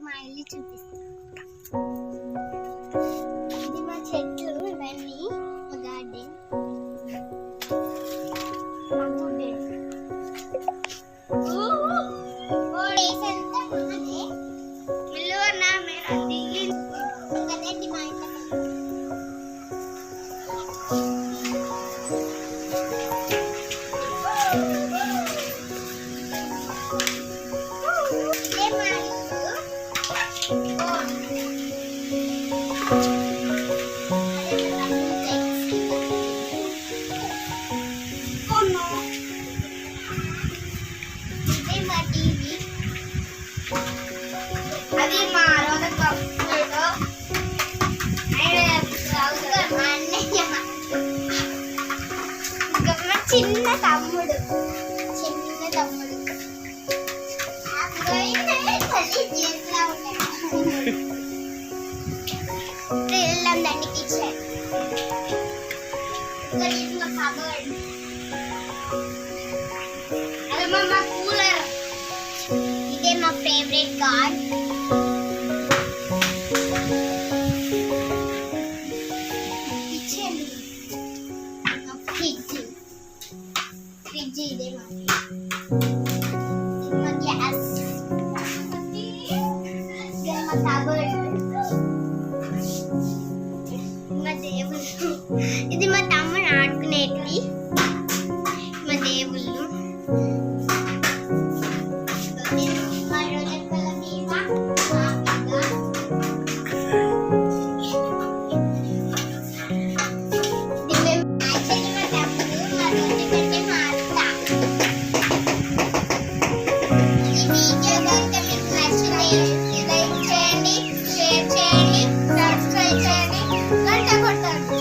మా ఇల్లు చూపిస్తాను. ఇది మా చెట్లు, ఇవన్నీ మా గార్డెన్. అది మా చిన్న తమ్ముడు వెళ్ళాం దాన్ని కిచెన్. అది మా కూలర్. ఇదే మా ఫేవరెట్ గాడ్. కిచెన్ ఫ్రిడ్జ్ ఇదే మా గ్యాస్. మా కబోర్డ్. మా దేవుళ్ళు. ఇది మా తమ్ముడు ఆడుకునేటివి. మా దేవుళ్ళు. మా రోజక్కల దీప. లైక్ చేయండి, షేర్ చేయండి, సబ్స్క్రైబ్ చేయండి, గంట కొట్టండి.